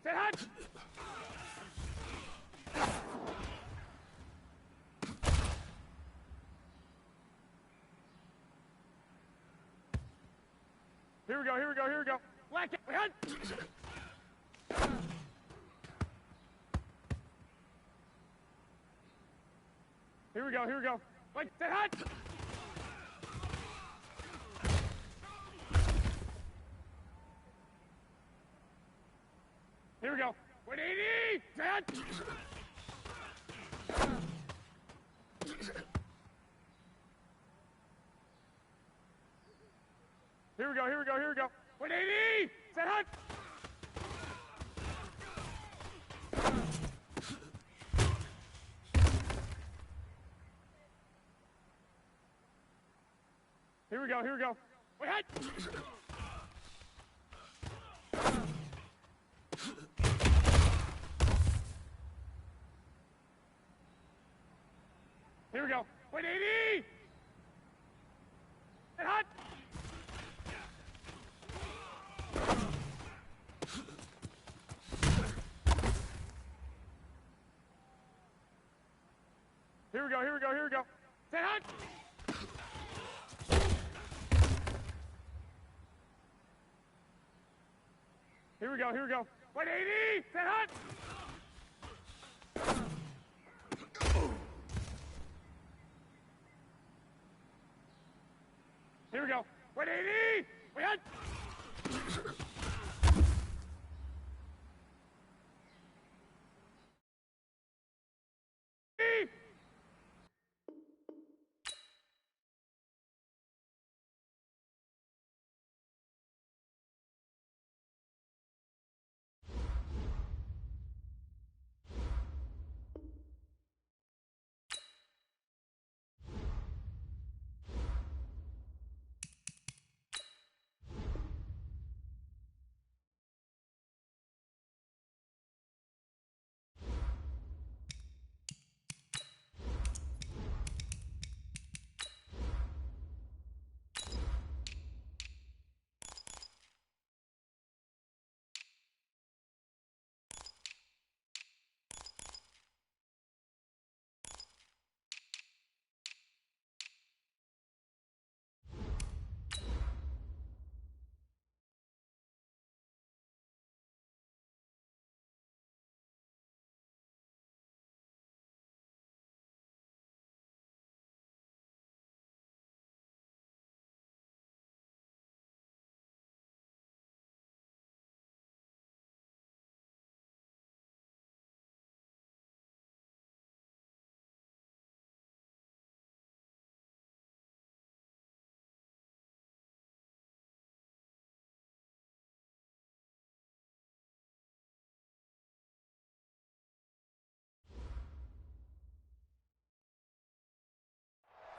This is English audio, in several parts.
Get hot! Here we go, here we go, here we go. Whack it, hot! Here we go, here we go. Wait, get hot! Here we go. 180! Set! Here we go, here we go, here we go. 180! Set hot! Here we go, here we go. Wait, hot! Here we go. 180! Get hot! Here we go, here we go, here we go. Get hot! Here we go, here we go. 180! Get hot! Here we go. 180! We hot!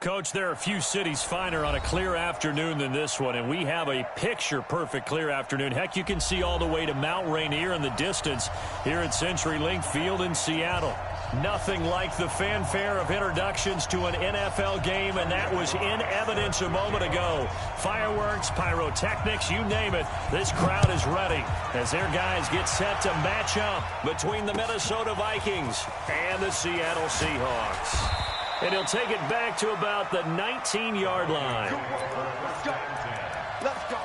Coach, there are a few cities finer on a clear afternoon than this one, and we have a picture-perfect clear afternoon. Heck, you can see all the way to Mount Rainier in the distance here at CenturyLink Field in Seattle. Nothing like the fanfare of introductions to an NFL game, and that was in evidence a moment ago. Fireworks, pyrotechnics, you name it, this crowd is ready as their guys get set to match up between the Minnesota Vikings and the Seattle Seahawks. And he'll take it back to about the 19-yard line. Let's go. Let's go.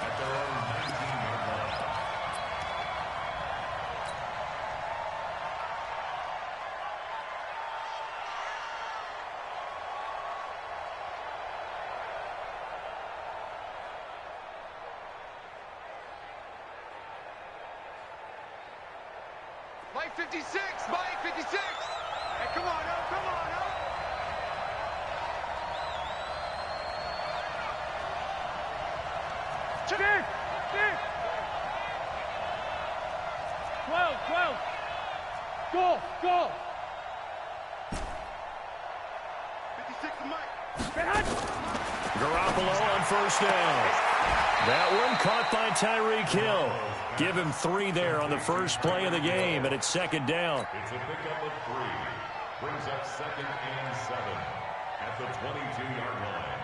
Mike 56, Mike 56. Hey, come on, oh, come on, oh. Check it! 12, 12. Go, go. 56 to Mike. Get hot. Garoppolo on first down. That one caught by Tyreek Hill. Give him 3 there on the first play of the game, and it's second down. It's a pickup of 3. Brings up 2nd and 7 at the 22-yard line.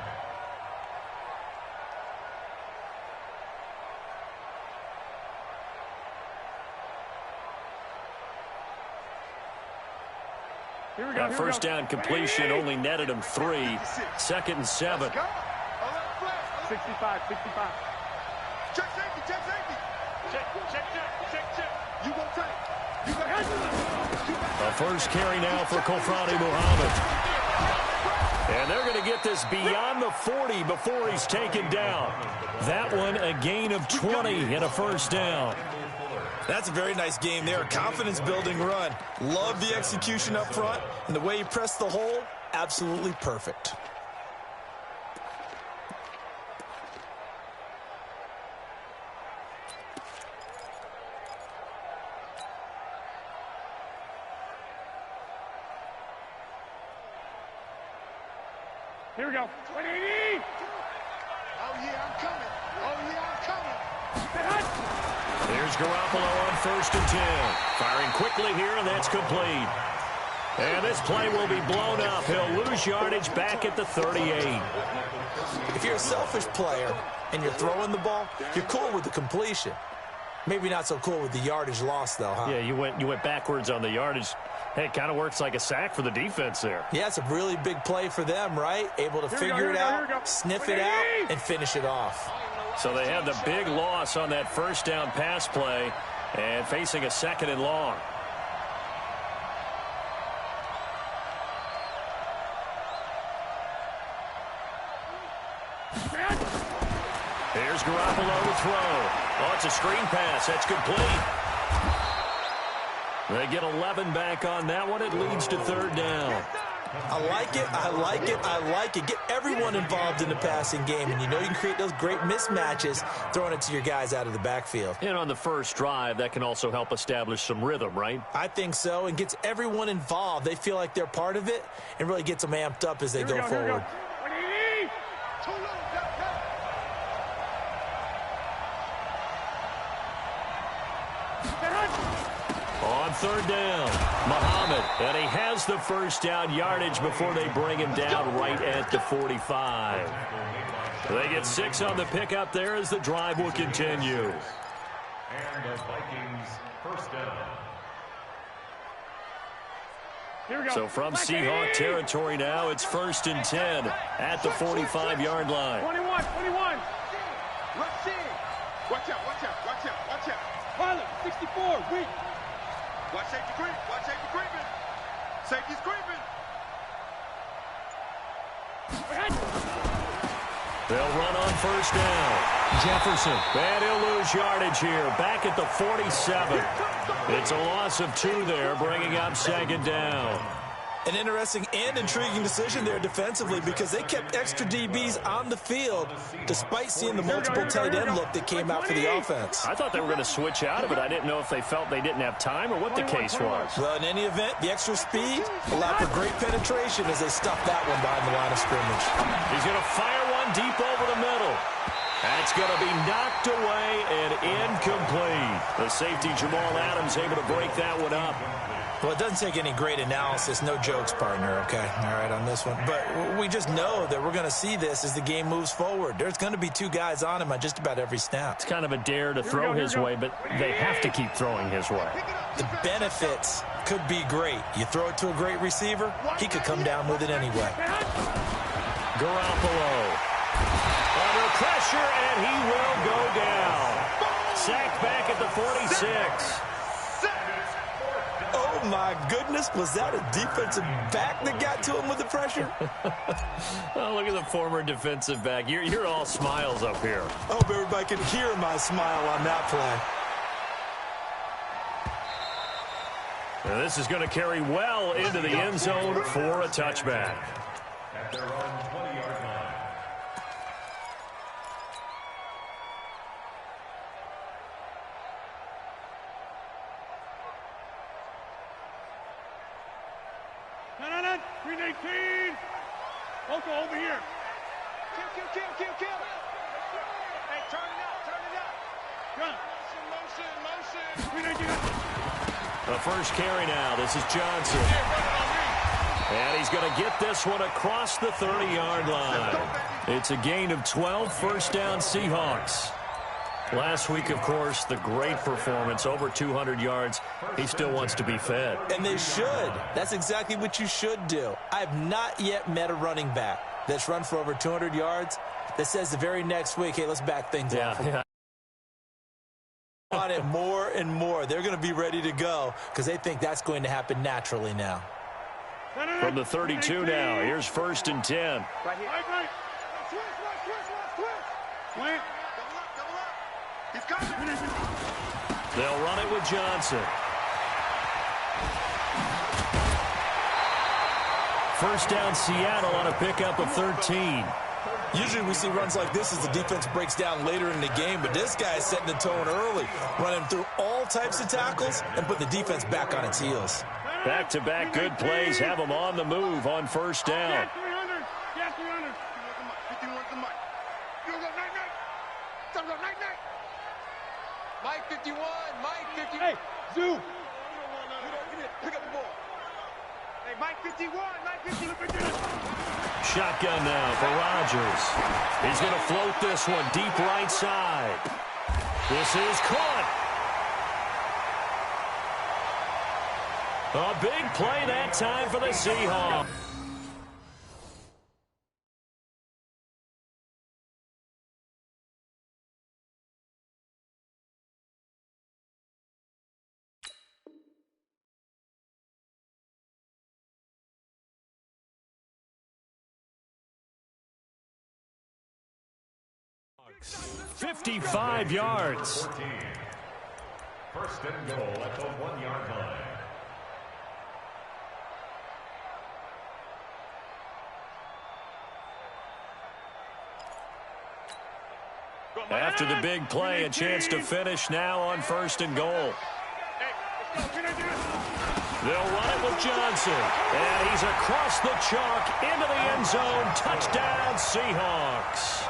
That first down completion only netted him 3. 2nd and 7. 65. Check safety. Check. You won't take. A first carry now for Kofrani Muhammad. And they're going to get this beyond the 40 before he's taken down. That one a gain of 20 and a first down. That's a very nice game there. Confidence-building run. Love the execution up front. And the way he pressed the hole, absolutely perfect. Here we go. 180. Oh, yeah, I'm coming. Here's Garoppolo on 1st and 10. Firing quickly here, and that's complete. And this play will be blown up. He'll lose yardage back at the 38. If you're a selfish player and you're throwing the ball, you're cool with the completion. Maybe not so cool with the yardage loss, though, huh? Yeah, you went backwards on the yardage. Hey, it kind of works like a sack for the defense there. Yeah, it's a really big play for them, right? Able to figure it out, sniff it out, and finish it off. So they had the big loss on that first down pass play and facing a 2nd and long. Here's Garoppolo to throw. Oh, it's a screen pass. That's complete. They get 11 back on that one. It leads to 3rd down. I like it. Get everyone involved in the passing game, and you know you can create those great mismatches throwing it to your guys out of the backfield. And on the first drive, that can also help establish some rhythm, right? I think so, and gets everyone involved. They feel like they're part of it, and really gets them amped up as they go forward. On 3rd down, Muhammad, and he has the first down yardage before they bring him down right at the 45. They get 6 on the pickup there as the drive will continue. And the Vikings first down. So from Seahawk territory now, it's 1st and 10 at the 45-yard line. 21. Let's see. Watch out. Pilot, 64, weak. Watch safety creeping. Safety's creeping. They'll run on 1st down. Jefferson. And he'll lose yardage here. Back at the 47. It's a loss of 2 there, bringing up 2nd down. An interesting and intriguing decision there defensively because they kept extra DBs on the field despite seeing the multiple tight end look that came out for the offense. I thought they were going to switch out of it. I didn't know if they felt they didn't have time or what the case was. Well, in any event, the extra speed allowed for great penetration as they stuffed that one behind the line of scrimmage. He's going to fire one deep over the middle. That's going to be knocked away and incomplete. The safety, Jamal Adams, able to break that one up. Well, it doesn't take any great analysis. No jokes, partner, okay? All right, on this one. But we just know that we're going to see this as the game moves forward. There's going to be 2 guys on him on just about every snap. It's kind of a dare to throw his way, but they have to keep throwing his way. The benefits could be great. You throw it to a great receiver, he could come down with it anyway. Garoppolo. Under pressure, and he will go down. Sacked back at the 46. Oh, my goodness. Was that a defensive back that got to him with the pressure? Oh, look at the former defensive back. You're all smiles up here. I hope everybody can hear my smile on that play. Now, this is going to carry well into the end zone for a touchback. At their own 20-yard line. No. 318. Local over here. Kill. Hey, turn it out. Run. Motion. 319. The first carry now. This is Johnson. And he's going to get this one across the 30-yard line. It's a gain of 12, first down Seahawks. Last week, of course, the great performance, over 200 yards. He still wants to be fed. And they should. That's exactly what you should do. I have not yet met a running back that's run for over 200 yards that says the very next week, hey, let's back things off. Yeah. On it more and more. They're going to be ready to go because they think that's going to happen naturally now. From the 32 now, here's 1st and 10. Right here. Right. Switch. Double up. He's coming. They'll run it with Johnson. First down, Seattle on a pickup of 13. Usually we see runs like this as the defense breaks down later in the game, but this guy is setting the tone early, running through all types of tackles and putting the defense back on its heels. Back-to-back good plays have them on the move on 1st down. Yes, 300. 51 to Mike. You go, night. Mike 51. Hey, Zoo. Pick up the ball. Hey, Mike 51. Shotgun now for Rodgers. He's going to float this one deep right side. This is caught. A big play that time for the Seahawks. $55 yards. 14. First and goal at the 1-yard line. After the big play, a chance to finish now on 1st and goal. They'll run it with Johnson. And he's across the chalk into the end zone. Touchdown, Seahawks.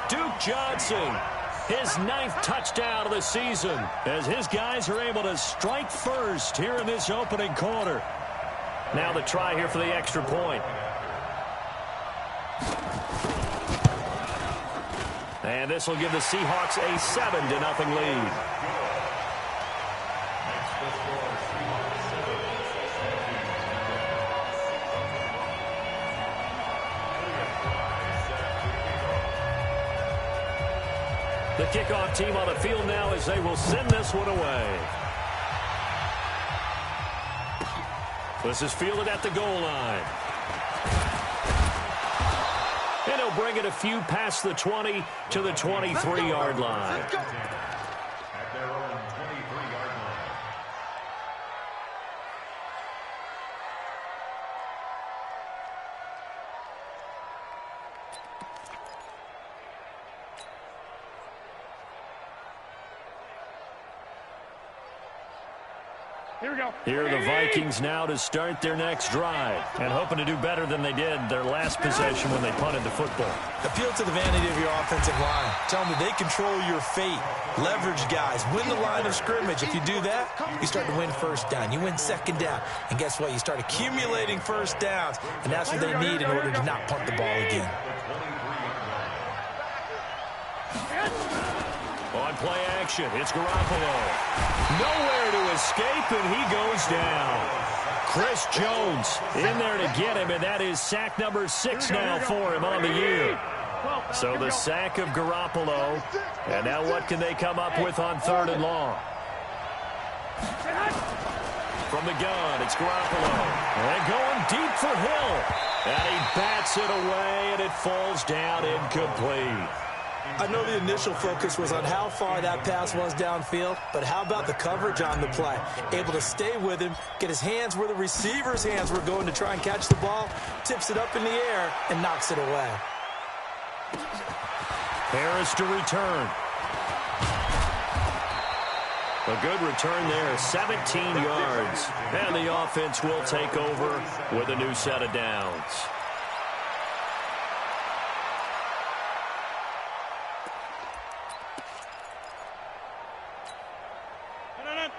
Duke Johnson, his 9th touchdown of the season, as his guys are able to strike first here in this opening quarter. Now the try here for the extra point. And this will give the Seahawks a 7-0 lead. The kickoff team on the field now as they will send this one away. This is fielded at the goal line. And he'll bring it a few past the 20 to the 23-yard line. At their own 23-yard line. Here we go. Here are the Vikings now to start their next drive and hoping to do better than they did their last possession when they punted the football. Appeal to the vanity of your offensive line. Tell them that they control your fate. Leverage guys. Win the line of scrimmage. If you do that, you start to win 1st down. You win 2nd down. And guess what? You start accumulating 1st downs. And that's what they need in order to not punt the ball again. On play action, it's Garoppolo. Nowhere to escape, and he goes down. Chris Jones in there to get him, and that is sack number 6 now for him on the year. So the sack of Garoppolo, and now what can they come up with on 3rd and long? From the gun, it's Garoppolo. And going deep for Hill. And he bats it away, and it falls down incomplete. I know the initial focus was on how far that pass was downfield, but how about the coverage on the play? Able to stay with him, get his hands where the receiver's hands were going to try and catch the ball, tips it up in the air, and knocks it away. Harris to return. A good return there, 17 yards. And the offense will take over with a new set of downs.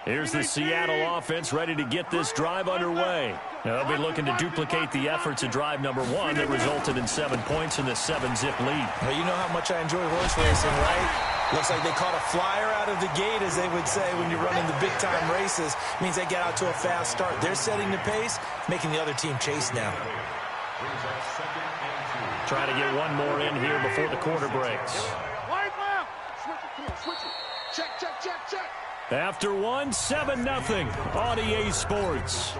Here's the Seattle offense ready to get this drive underway. Now they'll be looking to duplicate the efforts of drive number 1 that resulted in 7 points in the 7-zip lead. Well, you know how much I enjoy horse racing, right? Looks like they caught a flyer out of the gate, as they would say when you're running the big-time races. Means they get out to a fast start. They're setting the pace, making the other team chase now. Try to get one more in here before the quarter breaks. Wide left. Switch it. Come on, switch it. Check, check, check, check. After one, 7-0 on EA Sports.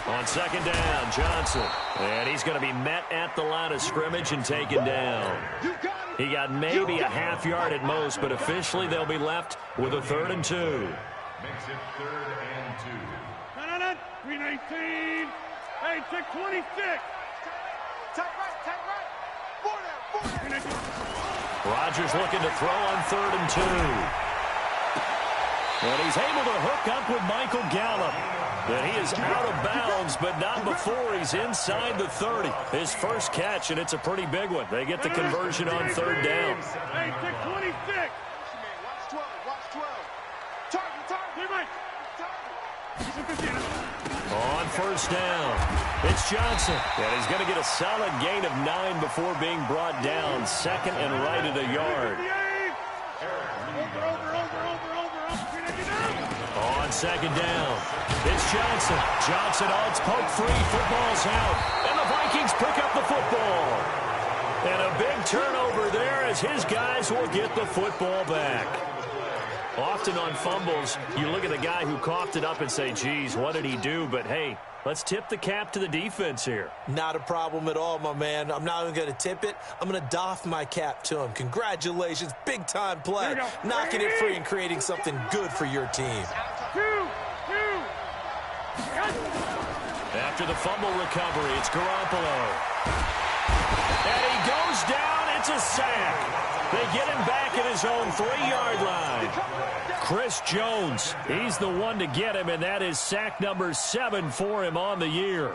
On second down, Johnson. And he's going to be met at the line of scrimmage and taken down. He got maybe a half yard at most, but officially they'll be left with a 3rd and 2. Makes it 3rd and 2. 319. Hey, check 26. Tight right. Four down. Rodgers looking to throw on 3rd and 2. And he's able to hook up with Michael Gallup. And he is out of bounds, but not before he's inside the 30. His first catch, and it's a pretty big one. They get the conversion on 3rd down. Hey, check 26. Watch 12. Target. On 1st down, it's Johnson. And he's going to get a solid gain of 9 before being brought down. 2nd and right at a yard. On 2nd down, it's Johnson. Johnson odds poke free. Football's out. And the Vikings pick up the football. And a big turnover there as his guys will get the football back. Often on fumbles, you look at the guy who coughed it up and say, geez, what did he do? But, hey, let's tip the cap to the defense here. Not a problem at all, my man. I'm not even going to tip it. I'm going to doff my cap to him. Congratulations. Big-time play. Knocking it free and creating something good for your team. After the fumble recovery, it's Garoppolo. And he goes down. It's a sack. They get him back at his own 3-yard line. Chris Jones, he's the one to get him, and that is sack number 7 for him on the year.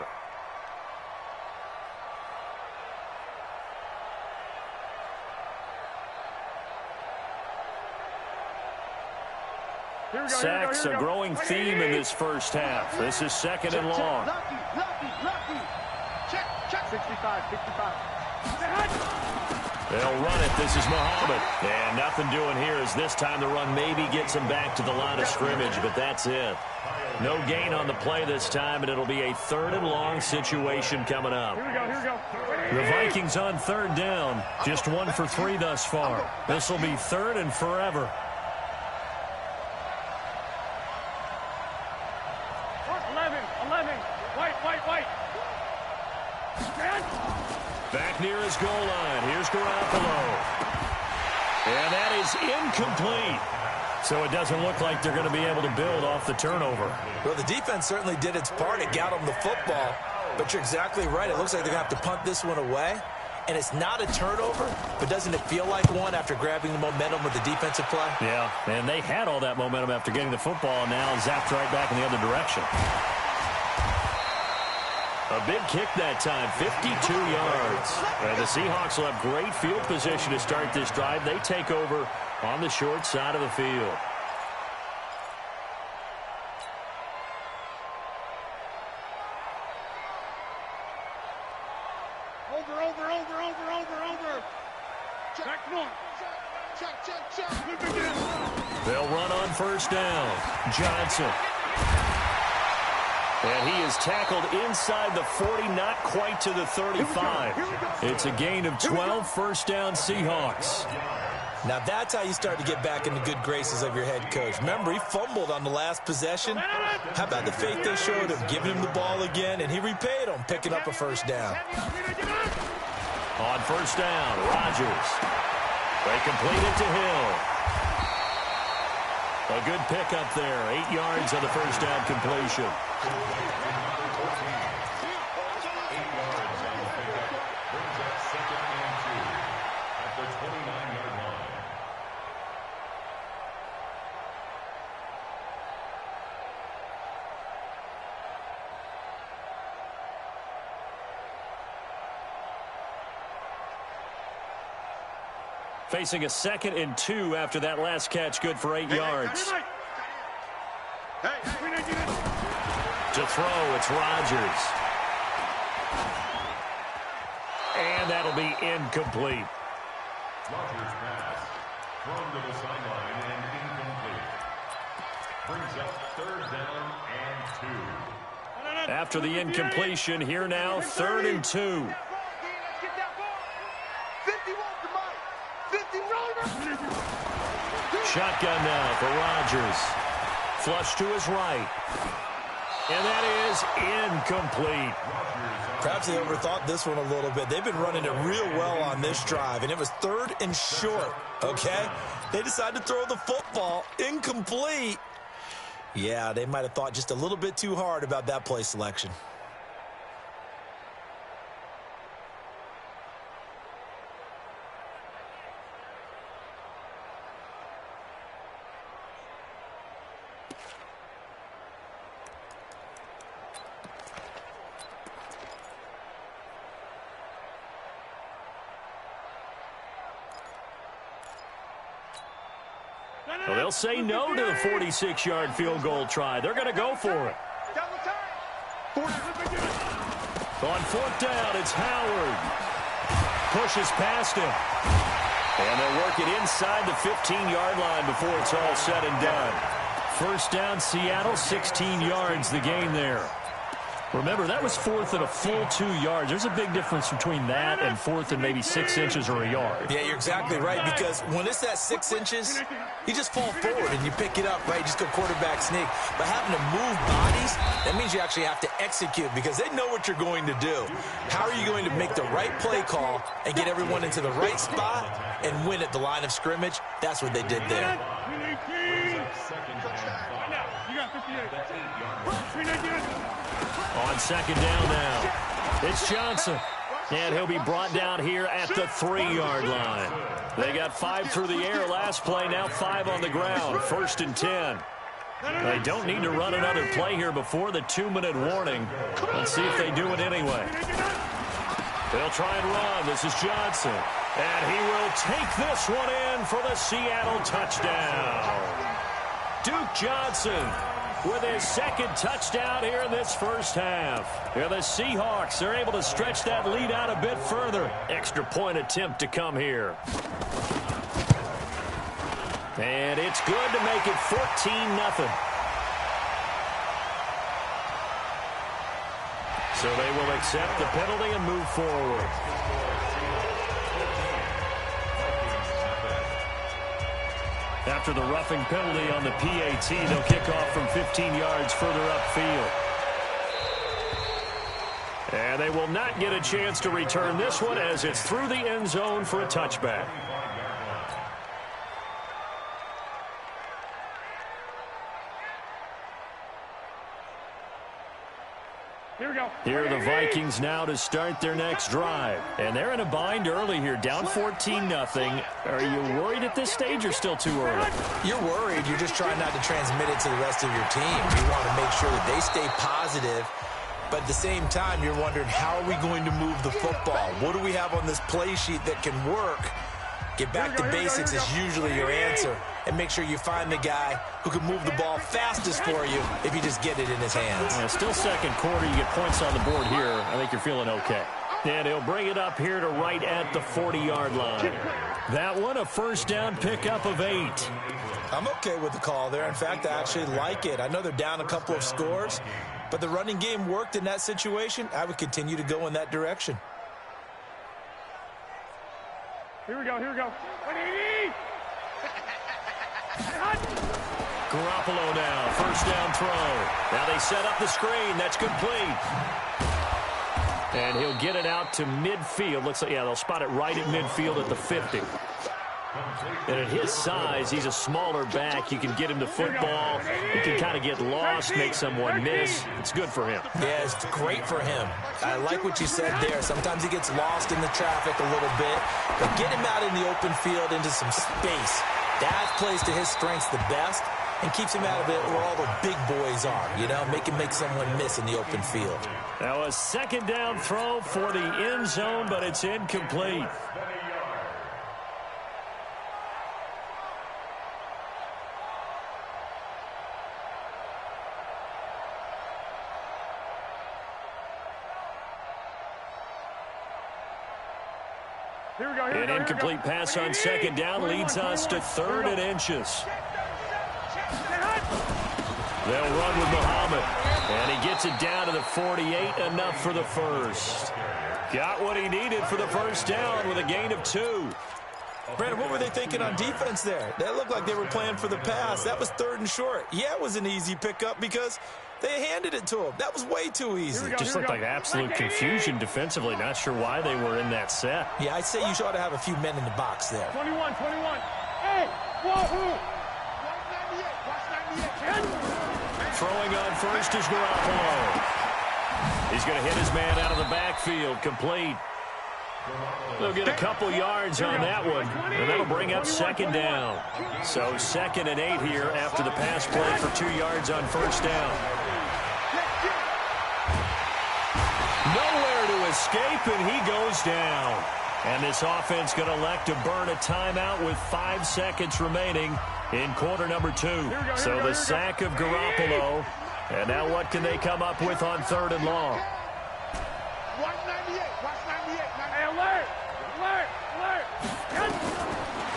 Sacks a growing theme in this first half. This is 2nd and long. Lucky. Check. 65. They'll run it. This is Muhammad. And nothing doing here as this time the run maybe gets him back to the line of scrimmage, but that's it. No gain on the play this time, and it'll be a 3rd and long situation coming up. Here we go. The Vikings on 3rd down. Just 1 for 3 thus far. This will be 3rd and forever. 11. White. Back near his goal line. Here's Garoppolo. And that is incomplete. So it doesn't look like they're going to be able to build off the turnover. Well, the defense certainly did its part. It got them the football. But you're exactly right. It looks like they're going to have to punt this one away. And it's not a turnover, but doesn't it feel like one after grabbing the momentum with the defensive play? Yeah, and they had all that momentum after getting the football, and now zapped right back in the other direction. A big kick that time, 52 yards. And the Seahawks will have great field position to start this drive. They take over on the short side of the field. Over. Check. They'll run on 1st down. Johnson. And he is tackled inside the 40, not quite to the 35. It's a gain of 12, 1st down Seahawks. Now that's how you start to get back in the good graces of your head coach. Remember, he fumbled on the last possession. How about the faith they showed him, giving him the ball again, and he repaid him, picking up a 1st down. On 1st down, Rodgers. They complete it to Hill. A good pickup there. 8 yards on the 1st down completion. 8 yards on the pickup. Brings up 2nd and 2 at the 29-yard line. Facing a 2nd and 2 after that last catch, good for 8 yards. Hey, To throw, it's Rodgers. And that'll be incomplete. Rodgers' pass thrown to the sideline and incomplete. Brings up 3rd down and 2. After the incompletion, here now, 3rd and 2. Shotgun now for Rodgers. Flush to his right. And that is incomplete. Perhaps they overthought this one a little bit. They've been running it real well on this drive, and it was 3rd and short, okay? They decided to throw the football incomplete. Yeah, they might have thought just a little bit too hard about that play selection. Well, they'll say no to the 46-yard field goal try. They're going to go for it. On 4th down, it's Howard. Pushes past him. And they'll work it inside the 15-yard line before it's all said and done. 1st down, Seattle, 16 yards the gain there. Remember, that was 4th and a full 2 yards. There's a big difference between that and 4th and maybe 6 inches or a yard. Yeah, you're exactly right, because when it's at 6 inches, you just fall forward and you pick it up, right? You just go quarterback sneak. But having to move bodies, that means you actually have to execute because they know what you're going to do. How are you going to make the right play call and get everyone into the right spot and win at the line of scrimmage? That's what they did there. On 2nd down now, it's Johnson. And he'll be brought down here at the 3-yard line. They got 5 through the air last play, now 5 on the ground. 1st and 10. They don't need to run another play here before the 2-minute warning. Let's see if they do it anyway. They'll try and run. This is Johnson. And he will take this one in for the Seattle touchdown. Duke Johnson with his 2nd touchdown here in this first half. Here the Seahawks are able to stretch that lead out a bit further. Extra point attempt to come here. And it's good to make it 14-0. So they will accept the penalty and move forward. After the roughing penalty on the PAT, they'll kick off from 15 yards further upfield. And they will not get a chance to return this one as it's through the end zone for a touchback. Here we go. Here are the Vikings now to start their next drive. And they're in a bind early here, down 14-0. Are you worried at this stage or still too early? You're worried. You're just trying not to transmit it to the rest of your team. You want to make sure that they stay positive. But at the same time, you're wondering, how are we going to move the football? What do we have on this play sheet that can work? Get back to basics is usually your answer. And make sure you find the guy who can move the ball fastest for you if you just get it in his hands. Yeah, still 2nd quarter. You get points on the board here. I think you're feeling okay. And he'll bring it up here to right at the 40-yard line. That one, a 1st down pickup of 8. I'm okay with the call there. In fact, I actually like it. I know they're down a couple of scores, but the running game worked in that situation. I would continue to go in that direction. Here we go, here we go. Garoppolo now, 1st down throw. Now they set up the screen. That's complete. And he'll get it out to midfield. Looks like, yeah, they'll spot it right at midfield at the 50. And at his size, he's a smaller back. You can get him to football. He can kind of get lost, make someone miss. It's good for him. Yeah, it's great for him. I like what you said there. Sometimes he gets lost in the traffic a little bit, but get him out in the open field into some space. That plays to his strengths the best and keeps him out of it where all the big boys are, you know, make him make someone miss in the open field. Now a 2nd down throw for the end zone, but it's incomplete. An incomplete pass on second down leads us to 3rd and inches. They'll run with Muhammad. And he gets it down to the 48, enough for the first. Got what he needed for the first down with a gain of 2. Brandon, what were they thinking on defense there? That looked like they were playing for the pass. That was 3rd and short. Yeah, it was an easy pickup because they handed it to him. That was way too easy. Just looked like absolute confusion defensively. Not sure why they were in that set. Yeah, I'd say you ought to have a few men in the box there. 21. Hey, whoa. Throwing on first is Garoppolo. He's going to hit his man out of the backfield. Complete. They'll get a couple yards on that one, and that'll bring up 2nd down. So 2nd and 8 here after the pass play for 2 yards on first down. Nowhere to escape, and he goes down. And this offense going to elect to burn a timeout with 5 seconds remaining in quarter number 2. So the sack of Garoppolo. And now what can they come up with on 3rd and long?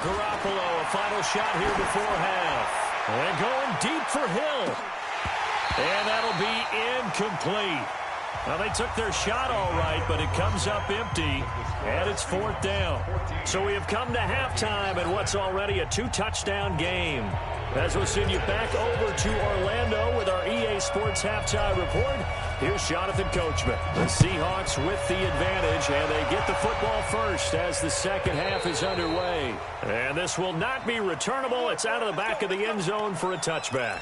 Garoppolo, a final shot here before half. And going deep for Hill. And that'll be incomplete. Well, they took their shot all right, but it comes up empty, and it's 4th down. So we have come to halftime in what's already a 2-touchdown game. As we'll send you back over to Orlando with our EA Sports Halftime Report, here's Jonathan Coachman. The Seahawks with the advantage, and they get the football first as the second half is underway. And this will not be returnable. It's out of the back of the end zone for a touchback.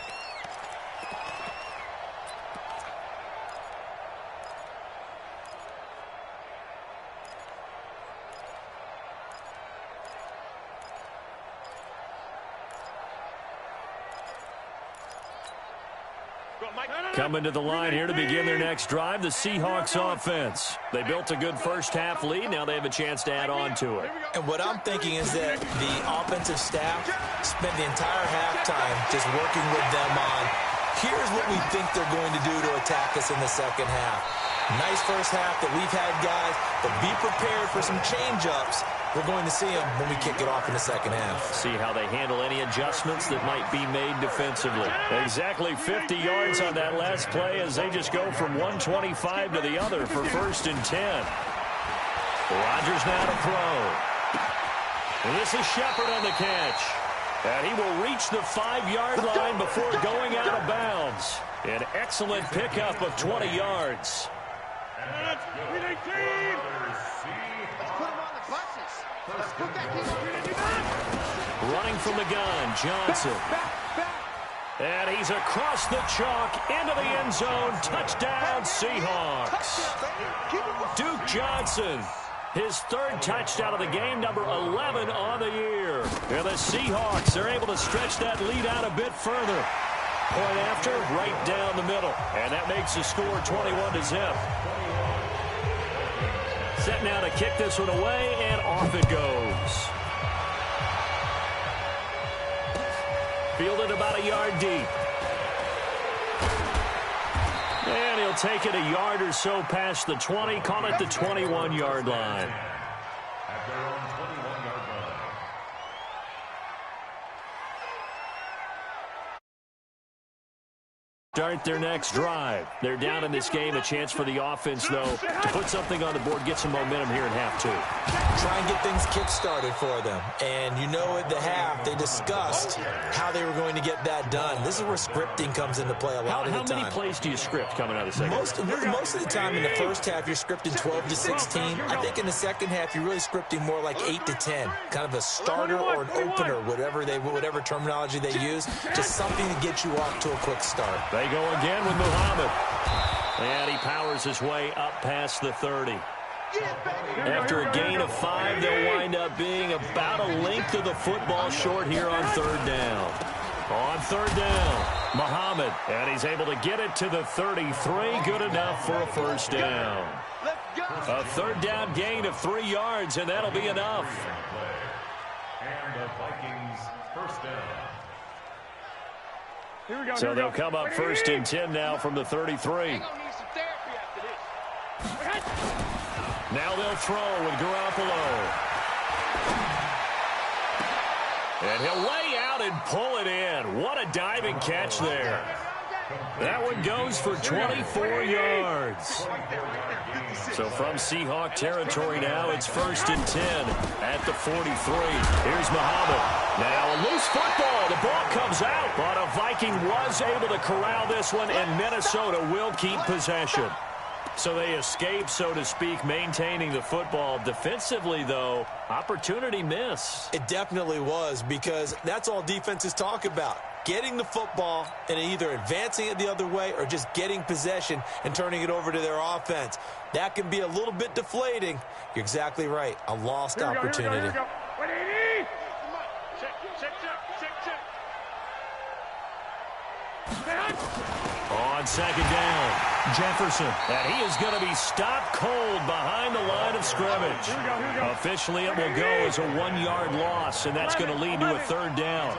Coming to the line here to begin their next drive, the Seahawks offense. They built a good first half lead. Now they have a chance to add on to it. And what I'm thinking is that the offensive staff spent the entire halftime just working with them on, here's what we think they're going to do to attack us in the second half. Nice first half that we've had, guys, but be prepared for some change-ups. We're going to see them when we kick it off in the second half. See how they handle any adjustments that might be made defensively. Exactly 50 yards on that last play as they just go from 125 to the other for 1st and 10. Rodgers now to throw. And this is Shepard on the catch. And he will reach the 5-yard line before going out of bounds. An excellent pickup of 20 yards. Running from the gun, Johnson. And he's across the chalk into the end zone. Touchdown, Seahawks. Duke Johnson, his 3rd touchdown of the game, number 11 on the year. And the Seahawks are able to stretch that lead out a bit further. Point after, right down the middle. And that makes the score 21-0. Set now to kick this one away, and off it goes. Fielded about a yard deep. And he'll take it a yard or so past the 20, call it the 21-yard line. At their own 21-yard line. Start their next drive. They're down in this game. A chance for the offense, though, to put something on the board, get some momentum here in half 2. Try and get things kick-started for them. And you know at the half, they discussed how they were going to get that done. This is where scripting comes into play a lot of the time. How many plays do you script coming out of the second? Most of the time in the first half, you're scripting 12 to 16. I think in the second half, you're really scripting more like 8 to 10. Kind of a starter or an opener, whatever terminology they use. Just something to get you off to a quick start. They go again with Muhammad. And he powers his way up past the 30. After a gain of 5, they'll wind up being about a length of the football short here on 3rd down. On 3rd down, Muhammad. And he's able to get it to the 33. Good enough for a first down. A 3rd down gain of 3 yards, and that'll be enough. And the Vikings first down. So they'll come up 1st and 10 now from the 33. Now they'll throw with Garoppolo. And he'll lay out and pull it in. What a diving catch there. That one goes for 24 yards. So from Seahawk territory now, it's 1st and 10 at the 43. Here's Muhammad. Now a loose football. The ball comes out, but a Viking was able to corral this one, and Minnesota will keep possession. So they escape, so to speak, maintaining the football. Defensively, though, opportunity miss. It definitely was, because that's all defenses talk about. Getting the football and either advancing it the other way or just getting possession and turning it over to their offense. That can be a little bit deflating. You're exactly right. A lost opportunity. Here we go. On 2nd down, Jefferson. And he is going to be stopped cold behind the line of scrimmage. Officially, it will go as a 1-yard loss, and that's going to lead to a 3rd down.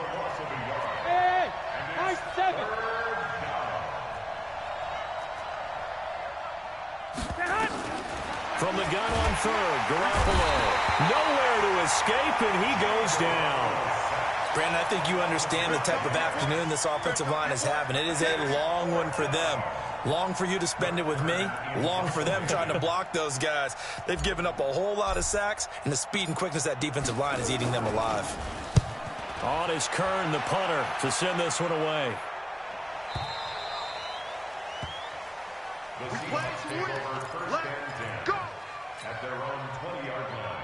From the gun on 3rd, Garoppolo. Nowhere to escape, and he goes down. Brandon, I think you understand the type of afternoon this offensive line is having. It is a long one for them. Long for you to spend it with me. Long for them trying to block those guys. They've given up a whole lot of sacks, and the speed and quickness of that defensive line is eating them alive. On is Kern, the punter, to send this one away. The Seahawks take over 1st and 10 at their own 20-yard line.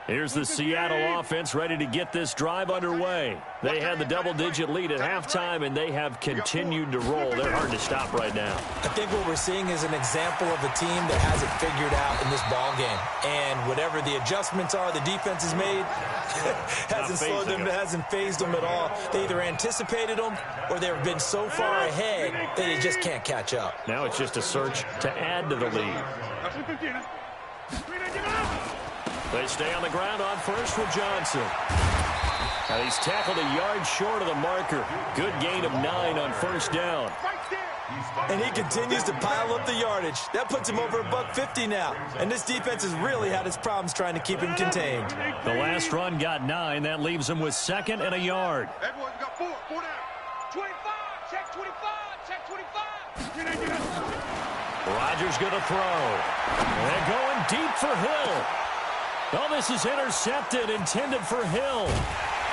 Here's the Seattle offense ready to get this drive underway. They had the double-digit lead at halftime, and they have continued to roll. They're hard to stop right now. I think what we're seeing is an example of a team that has it figured out in this ball game. And whatever the adjustments are the defense has made hasn't slowed them, hasn't phased them at all. They either anticipated them or they've been so far ahead that they just can't catch up. Now it's just a search to add to the lead. They stay on the ground on 1st with Johnson. Now he's tackled a yard short of the marker. Good gain of 9 on 1st down. And he continues to pile up the yardage. That puts him over $150 now. And this defense has really had its problems trying to keep him contained. The last run got 9. That leaves him with 2nd and a yard. Everyone got 4 down. 25, check 25, check 25. Rodgers going to throw. They're going deep for Hill. Oh, this is intercepted, intended for Hill.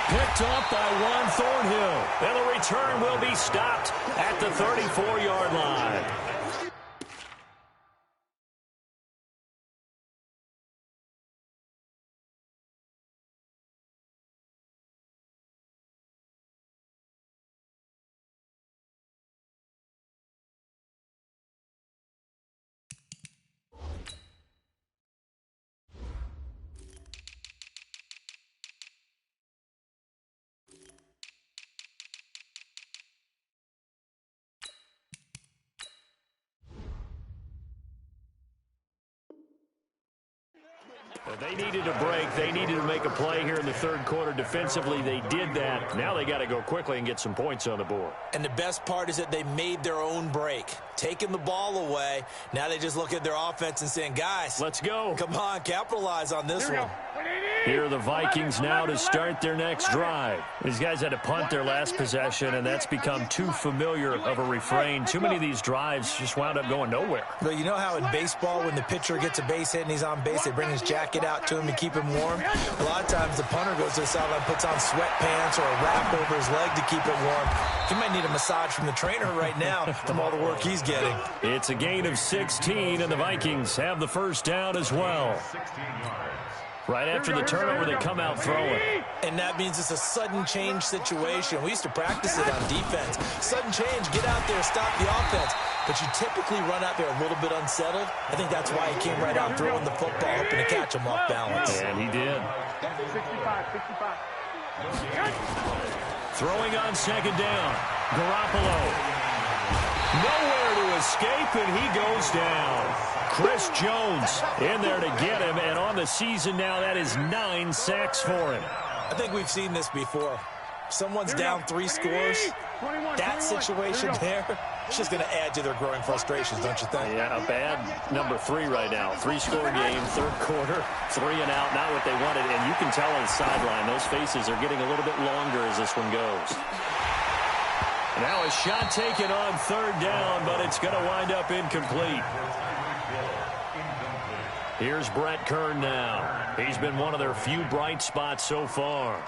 Picked off by Juan Thornhill. And the return will be stopped at the 34-yard line. They needed a break. They needed to make a play here in the 3rd quarter. Defensively, they did that. Now they got to go quickly and get some points on the board. And the best part is that they made their own break. Taking the ball away. Now they just look at their offense and saying, guys, let's go. Come on, capitalize on this one. Here are the Vikings now to start their next drive. These guys had to punt their last possession, and that's become too familiar of a refrain. Too many of these drives just wound up going nowhere. Well, you know how in baseball when the pitcher gets a base hit and he's on base, they bring his jacket out to him to keep him warm? A lot of times the punter goes to the sideline, puts on sweatpants or a wrap over his leg to keep it warm. He might need a massage from the trainer right now from all the work he's getting. It's a gain of 16, and the Vikings have the 1st down as well. 16 yards. Right after the turnover, they come out throwing. And that means it's a sudden change situation. We used to practice it on defense. Sudden change, get out there, stop the offense. But you typically run out there a little bit unsettled. I think that's why he came right out throwing the football, hoping to catch him off balance. And he did. 65. Throwing on 2nd down. Garoppolo. Nowhere to escape, and he goes down. Chris Jones in there to get him, and on the season now, that is 9 sacks for him. I think we've seen this before. Someone's down 3 scores. That situation there, it's just going to add to their growing frustrations, don't you think? Yeah, a bad number 3 right now. 3-score game, third quarter, 3 and out, not what they wanted. And you can tell on the sideline, those faces are getting a little bit longer as this one goes. Now a shot taken on third down, but it's going to wind up incomplete. Here's Brett Kern now. He's been one of their few bright spots so far.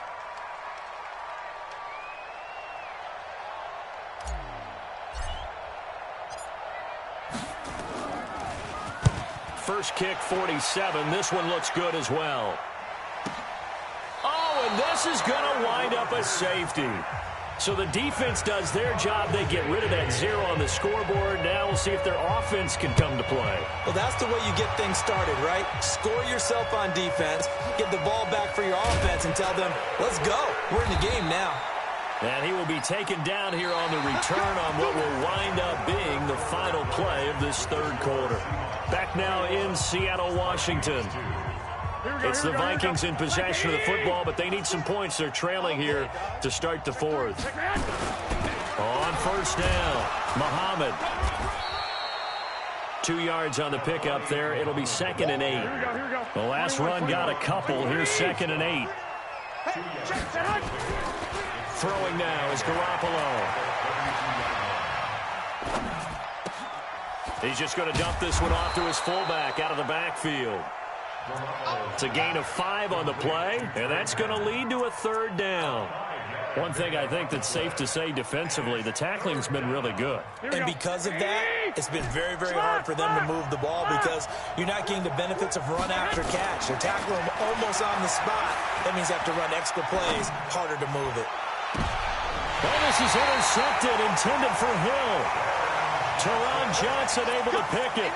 First kick, 47. This one looks good as well. Oh, and this is going to wind up a safety. So the defense does their job. They get rid of that 0 on the scoreboard. Now we'll see if their offense can come to play. Well, that's the way you get things started, right? Score yourself on defense, get the ball back for your offense, and tell them, let's go. We're in the game now. And he will be taken down here on the return on what will wind up being the final play of this third quarter. Back now in Seattle, Washington. It's the Vikings in possession of the football, but they need some points. They're trailing here to start the fourth. On first down, Muhammad. 2 yards on the pickup there. It'll be 2nd and 8. The last run got a couple. Here's 2nd and 8. Throwing now is Garoppolo. He's just going to dump this one off to his fullback out of the backfield. It's a gain of 5 on the play, and that's going to lead to a third down. One thing I think that's safe to say defensively, the tackling's been really good. And because of that, it's been very, very hard for them to move the ball because you're not getting the benefits of run after catch. They're tackling them almost on the spot. That means they have to run extra plays, harder to move it. Well, this is intercepted, intended for Hill. Teron Johnson able to pick it.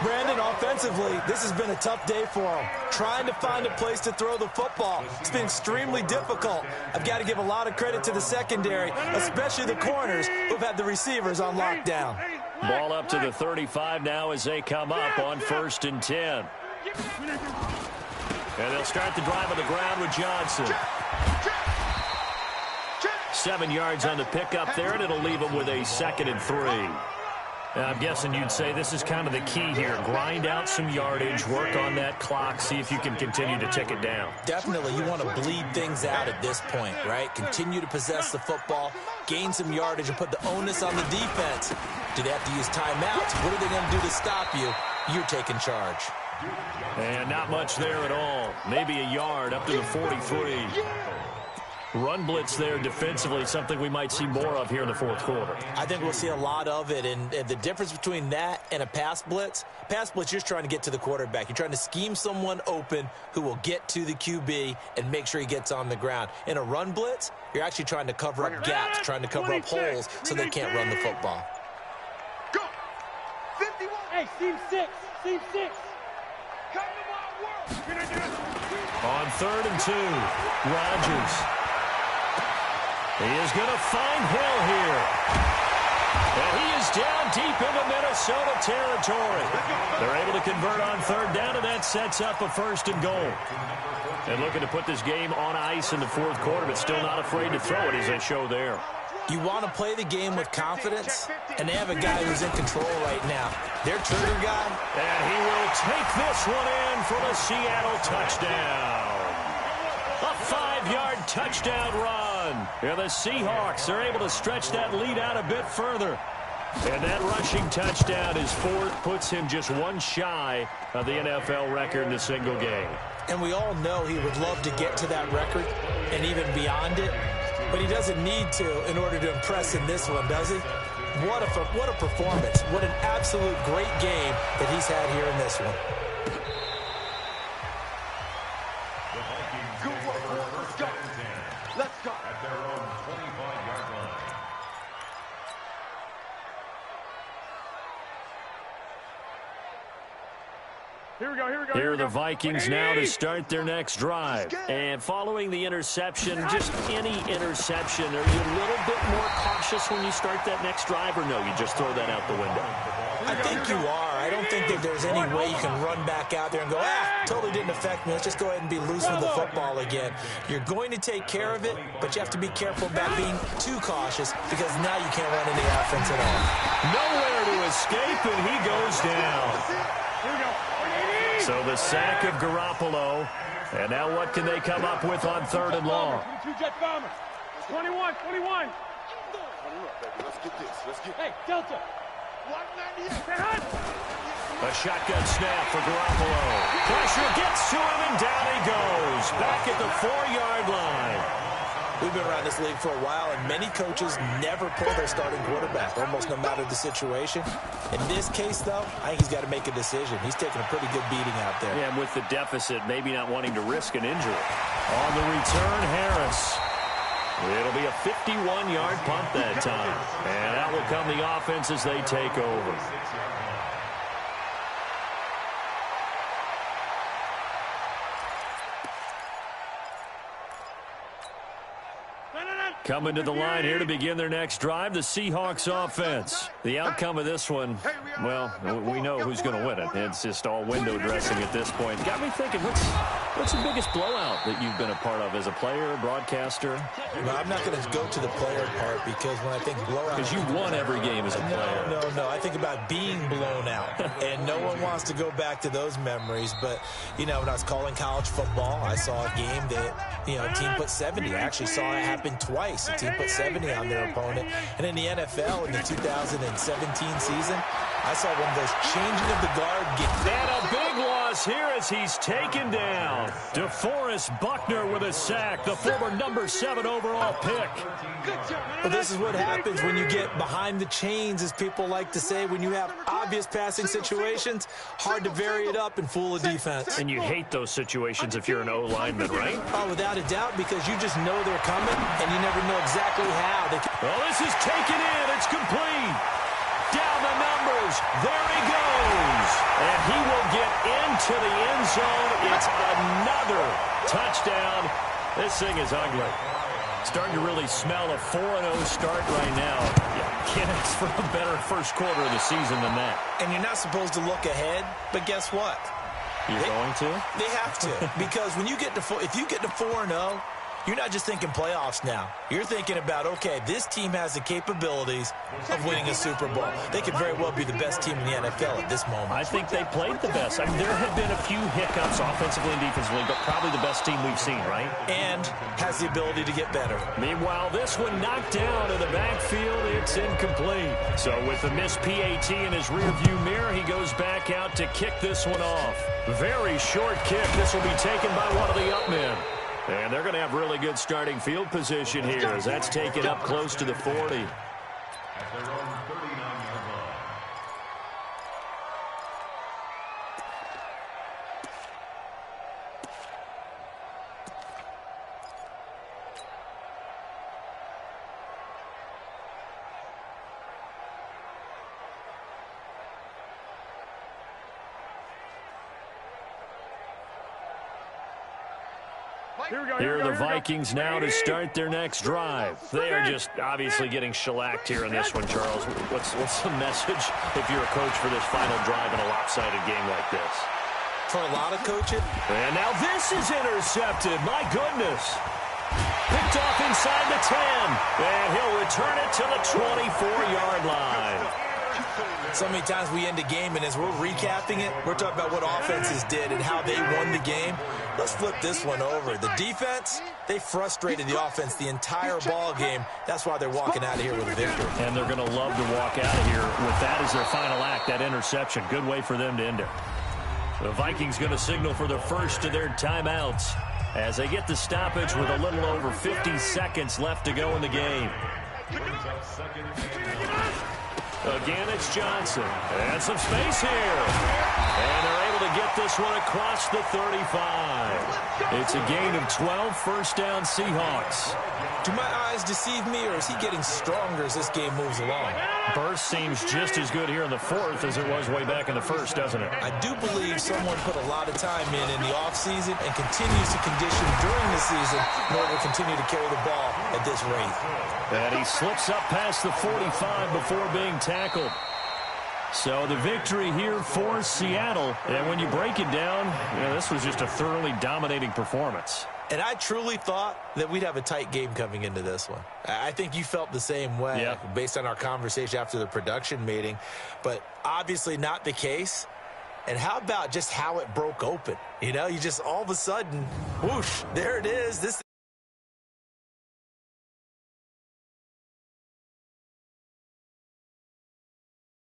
Brandon, offensively, this has been a tough day for him. Trying to find a place to throw the football. It's been extremely difficult. I've got to give a lot of credit to the secondary, especially the corners who've had the receivers on lockdown. Ball up to the 35 now as they come up on 1st and 10. And they'll start the drive on the ground with Johnson. 7 yards on the pickup there, and it'll leave them with a 2nd and 3. I'm guessing you'd say this is kind of the key here. Grind out some yardage, work on that clock, see if you can continue to tick it down. Definitely, you want to bleed things out at this point, right? Continue to possess the football, gain some yardage, and put the onus on the defense. Do they have to use timeouts? What are they going to do to stop you? You're taking charge. And not much there at all. Maybe a yard up to the 43. Run blitz there defensively, something we might see more of here in the fourth quarter. I think we'll see a lot of it, and the difference between that and a pass blitz, you're just trying to get to the quarterback. You're trying to scheme someone open who will get to the QB and make sure he gets on the ground. In a run blitz, you're actually trying to cover up gaps, trying to cover up holes so they can't run the football. Go! 51! Hey, seam 6! Seam 6! Come to my work! On 3rd and 2, Rodgers. He is going to find Hill here. And he is down deep into Minnesota territory. They're able to convert on 3rd down, and that sets up a 1st and goal. And looking to put this game on ice in the 4th quarter, but still not afraid to throw it as they show there. You want to play the game with confidence, and they have a guy who's in control right now. Their trigger guy. And he will take this one in for the Seattle touchdown. A 5-yard touchdown run. And the Seahawks are able to stretch that lead out a bit further. And that rushing touchdown is 4th, puts him just one shy of the NFL record in a single game. And we all know he would love to get to that record and even beyond it. But he doesn't need to in order to impress in this one, does he? What a performance. What an absolute great game that he's had here in this one. Let's go! At their own 25-yard line. Here are the Vikings now to start their next drive. And following the interception, just any interception, are you a little bit more cautious when you start that next drive, or no, you just throw that out the window? I think you are. I don't think that there's any way you can run back out there and go, totally didn't affect me. Let's just go ahead and be loose with the football again. You're going to take care of it, but you have to be careful about being too cautious because now you can't run any offense at all. Nowhere to escape, and he goes down. So the sack of Garoppolo. And now what can they come up with on 3rd and long? 21. Hey, Delta. A shotgun snap for Garoppolo. Pressure gets to him, and down he goes. Back at the 4-yard line. We've been around this league for a while, and many coaches never pull their starting quarterback, almost no matter the situation. In this case, though, I think he's got to make a decision. He's taking a pretty good beating out there. Yeah, and with the deficit, maybe not wanting to risk an injury. On the return, Harris. It'll be a 51-yard punt that time. And out will come the offense as they take over. Coming to the line here to begin their next drive, the Seahawks offense. The outcome of this one, well, we know who's going to win it. It's just all window dressing at this point. Got me thinking, what's the biggest blowout that you've been a part of as a player, broadcaster? No, I'm not going to go to the player part because when I think blowout... Because you won every game as a player. No. I think about being blown out. And no one wants to go back to those memories. But, you know, when I was calling college football, I saw a game that, you know, a team put 70. I actually saw it happen twice. A team put 70 on their opponent. And in the NFL, in the 2017 season, I saw one of those changing of the guard games. And a big loss here as he's taken down. DeForest Buckner with a sack, the former number 7 overall pick. But this is what happens when you get behind the chains, as people like to say. When you have obvious passing situations, hard to vary it up and fool a defense. And you hate those situations if you're an O-lineman, right? Oh, without a doubt, because you just know they're coming, and you never know exactly how. Well, this is taken in. It's complete. Down the numbers. There he goes. And he will get into the end zone. It's another touchdown. This thing is ugly. Starting to really smell a 4-0 start right now. Can't ask for a better first quarter of the season than that. And you're not supposed to look ahead, but guess what? You're going to? They have to. Because when you get to if you get to 4-0, you're not just thinking playoffs now. You're thinking about, okay, this team has the capabilities of winning a Super Bowl. They could very well be the best team in the NFL at this moment. I think they played the best. I mean, there have been a few hiccups offensively and defensively, but probably the best team we've seen, right? And has the ability to get better. Meanwhile, this one knocked down in the backfield. It's incomplete. So with the missed PAT in his rearview mirror, he goes back out to kick this one off. Very short kick. This will be taken by one of the up men. And they're going to have really good starting field position here as that's taken up close to the 40. At their own 39-yard line. Here are the Vikings now to start their next drive. They are just obviously getting shellacked here in this one, Charles. What's the message if you're a coach for this final drive in a lopsided game like this? For a lot of coaches. And now this is intercepted. My goodness. Picked off inside the 10. And he'll return it to the 24-yard line. So many times we end a game, and as we're recapping it, we're talking about what offenses did and how they won the game. Let's flip this one over. The defense, they frustrated the offense the entire ball game. That's why they're walking out of here with a victory. And they're going to love to walk out of here with that as their final act, that interception. Good way for them to end it. The Vikings going to signal for the first of their timeouts as they get the stoppage with a little over 50 seconds left to go in the game. Again, it's Johnson. And some space here. And they're able to get this this one across the 35. It's a gain of 12, first down Seahawks. Do my eyes deceive me, or is he getting stronger as this game moves along? Burst seems just as good here in the fourth as it was way back in the first, doesn't it? I do believe someone put a lot of time in the offseason and continues to condition during the season in order to continue to carry the ball at this rate. And he slips up past the 45 before being tackled. So the victory here for Seattle. And when you break it down, this was just a thoroughly dominating performance. And I truly thought that we'd have a tight game coming into this one. I think you felt the same way based on our conversation after the production meeting. But obviously not the case. And how about just how it broke open? You just all of a sudden, whoosh, there it is. This